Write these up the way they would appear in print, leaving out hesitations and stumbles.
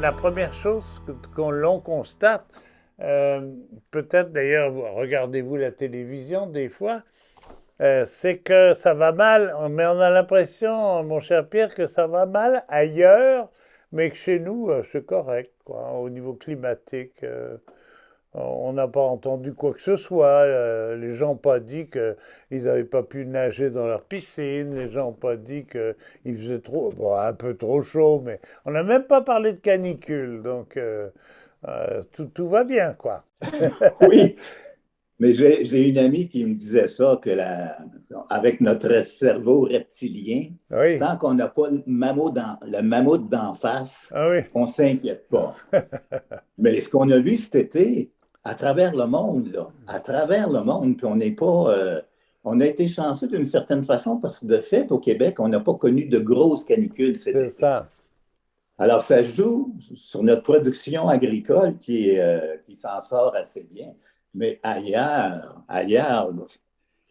la première chose qu'on l'on constate, peut-être d'ailleurs, regardez-vous la télévision des fois, c'est que ça va mal, mais on a l'impression, mon cher Pierre, que ça va mal ailleurs, mais que chez nous, c'est correct, quoi, au niveau climatique. On n'a pas entendu quoi que ce soit. Les gens n'ont pas dit qu'ils n'avaient pas pu nager dans leur piscine. Les gens n'ont pas dit qu'il faisait trop, bon, un peu trop chaud, mais on n'a même pas parlé de canicule. Donc, tout va bien, quoi. Oui, mais j'ai une amie qui me disait ça, avec notre cerveau reptilien, Oui, tant qu'on n'a pas le mammouth d'en face, ah oui, on ne s'inquiète pas. Mais ce qu'on a vu cet été, à travers le monde, là, à travers le monde, puis on n'est pas. On a été chanceux d'une certaine façon parce que de fait, au Québec, on n'a pas connu de grosses canicules cet c'est été. ça. Alors, ça joue sur notre production agricole qui s'en sort assez bien. Mais ailleurs,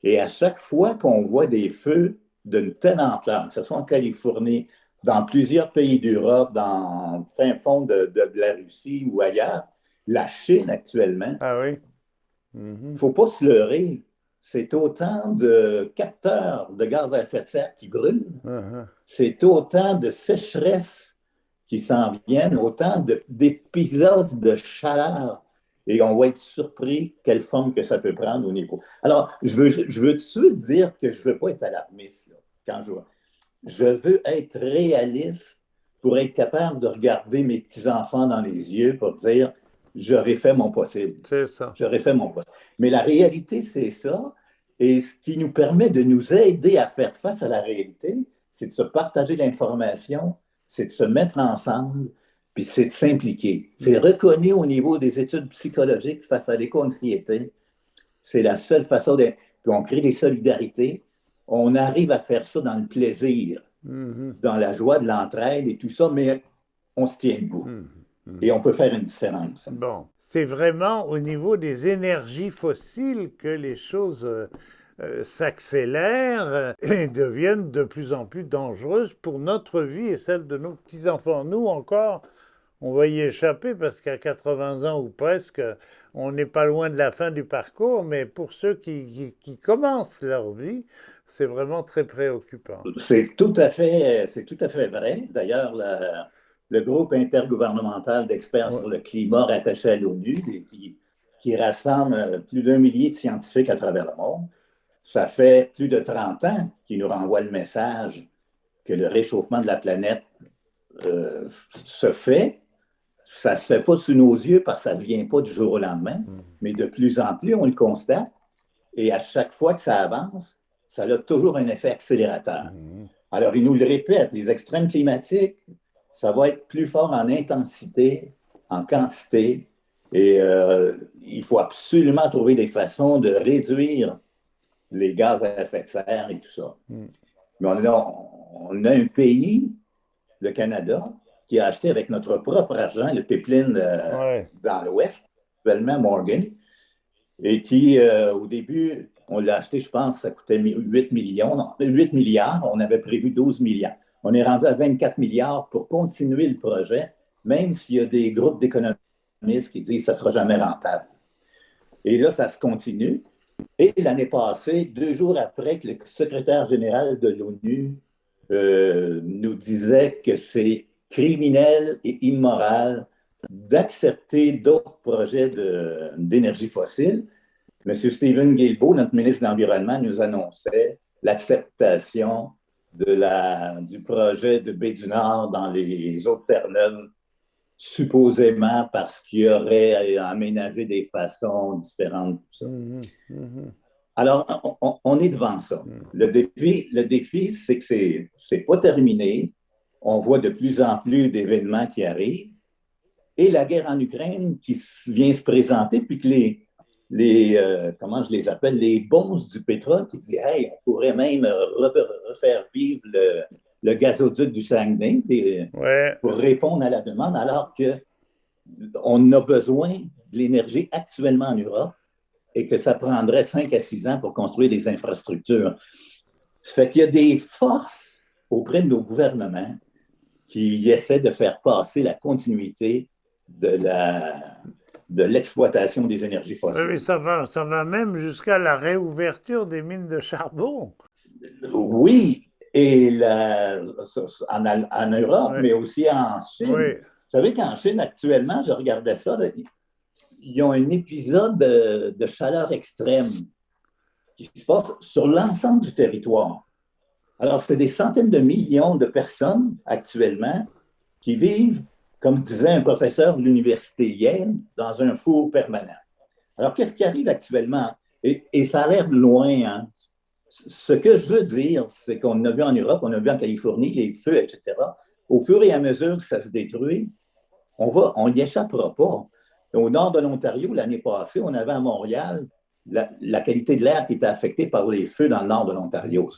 et à chaque fois qu'on voit des feux d'une telle ampleur, que ce soit en Californie, dans plusieurs pays d'Europe, dans le fin fond de la Russie ou ailleurs, la Chine actuellement, Ah oui. il ne Mhm. faut pas se leurrer. C'est autant de capteurs de gaz à effet de serre qui brûlent, Mhm. c'est autant de sécheresse qui s'en viennent, autant d'épisodes de chaleur. Et on va être surpris quelle forme que ça peut prendre au niveau. Alors, je veux tout de suite dire que je ne veux pas être alarmiste. Là, quand je veux être réaliste pour être capable de regarder mes petits-enfants dans les yeux pour dire, j'aurais fait mon possible. C'est ça. J'aurais fait mon possible. Mais la réalité, c'est ça. Et ce qui nous permet de nous aider à faire face à la réalité, c'est de se partager l'information, c'est de se mettre ensemble, puis c'est de s'impliquer. C'est Mm. reconnu au niveau des études psychologiques face à l'éco-anxiété. C'est la seule façon de. Puis on crée des solidarités. On arrive à faire ça dans le plaisir, Mhm. dans la joie de l'entraide et tout ça, mais on se tient debout. Mhm. Et Mhm. on peut faire une différence. Bon, c'est vraiment au niveau des énergies fossiles que les choses s'accélèrent et deviennent de plus en plus dangereuses pour notre vie et celle de nos petits-enfants. Nous encore, on va y échapper parce qu'à 80 ans ou presque, on n'est pas loin de la fin du parcours, mais pour ceux qui commencent leur vie, c'est vraiment très préoccupant. C'est tout à fait vrai. D'ailleurs, le groupe intergouvernemental d'experts Ouais. sur le climat rattaché à l'ONU, qui rassemble plus d'un millier de scientifiques à travers le monde, ça fait plus de 30 ans qu'ils nous renvoient le message que le réchauffement de la planète se fait. Ça ne se fait pas sous nos yeux parce que ça ne vient pas du jour au lendemain, mais de plus en plus, on le constate. Et à chaque fois que ça avance, ça a toujours un effet accélérateur. Mhm. Alors, ils nous le répètent, les extrêmes climatiques, ça va être plus fort en intensité, en quantité, et il faut absolument trouver des façons de réduire les gaz à effet de serre et tout ça. Mhm. Mais on a un pays, le Canada, qui a acheté avec notre propre argent le pipeline Ouais. dans l'Ouest, actuellement Morgan, et qui, au début, on l'a acheté, je pense, ça coûtait 8 millions, non, 8 milliards, on avait prévu 12 milliards. On est rendu à 24 milliards pour continuer le projet, même s'il y a des groupes d'économistes qui disent que ça ne sera jamais rentable. Et là, ça se continue. Et l'année passée, 2 jours après que le secrétaire général de l'ONU nous disait que c'est criminel et immoral d'accepter d'autres projets d'énergie fossile, M. Stephen Guilbeault, notre ministre de l'Environnement, nous annonçait l'acceptation du projet de Baie du Nord dans les eaux de Terre-Neuve, supposément parce qu'il y aurait aménagé des façons différentes. Tout ça. Mhm. Mhm. Alors, on est devant ça. Le défi, c'est que c'est pas terminé. On voit de plus en plus d'événements qui arrivent. Et la guerre en Ukraine qui vient se présenter, puis que comment je les appelle, les bonzes du pétrole qui disent, hey, on pourrait même refaire vivre le gazoduc du Saguenay Ouais. pour répondre à la demande, alors qu'on a besoin de l'énergie actuellement en Europe et que ça prendrait 5 à 6 ans pour construire des infrastructures. Ça fait qu'il y a des forces auprès de nos gouvernements qui essaie de faire passer la continuité de l'exploitation des énergies Oui, mais fossiles. ça va même jusqu'à la réouverture des mines de charbon. Oui, et en Europe, Oui, mais aussi en Chine. oui. Vous savez qu'en Chine, actuellement, je regardais ça, là, ils ont un épisode de chaleur extrême qui se passe sur l'ensemble du territoire. Alors, c'est des centaines de millions de personnes actuellement qui vivent, comme disait un professeur de l'université Yale, dans un four permanent. Alors, qu'est-ce qui arrive actuellement? Et ça a l'air loin. Hein? Ce que je veux dire, c'est qu'on a vu en Europe, on a vu en Californie, les feux, etc. Au fur et à mesure que ça se détruit, on n'y échappera pas. Au nord de l'Ontario, l'année passée, on avait à Montréal la qualité de l'air qui était affectée par les feux dans le nord de l'Ontario.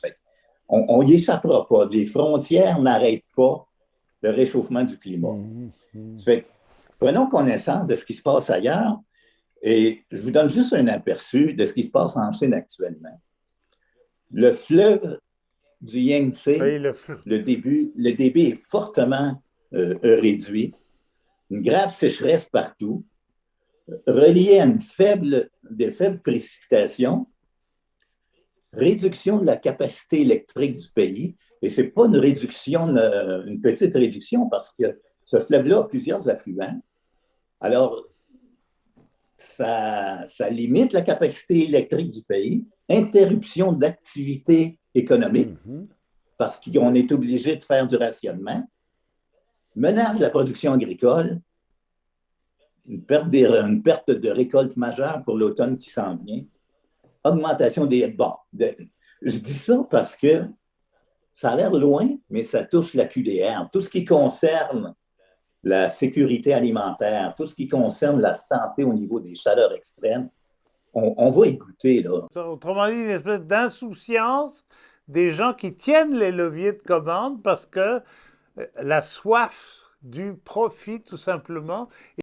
On n'y échappera pas. Les frontières n'arrêtent pas le réchauffement du climat. Prenons connaissance de ce qui se passe ailleurs et je vous donne juste un aperçu de ce qui se passe en Chine actuellement. Le fleuve du Yangtze, Oui, le débit est fortement réduit, une grave sécheresse partout, reliée à des faibles précipitations, réduction de la capacité électrique du pays. Et ce n'est pas une réduction, une petite réduction, parce que ce fleuve-là a plusieurs affluents. Alors, ça limite la capacité électrique du pays, interruption d'activité économique, parce qu'on est obligé de faire du rationnement, menace la production agricole, une perte de récolte majeure pour l'automne qui s'en vient, augmentation des... Bon, je dis ça parce que ça a l'air loin, mais ça touche la QDR. Tout ce qui concerne la sécurité alimentaire, tout ce qui concerne la santé au niveau des chaleurs extrêmes, on va y goûter, là. Autrement dit, une espèce d'insouciance des gens qui tiennent les leviers de commande parce que la soif du profit, tout simplement,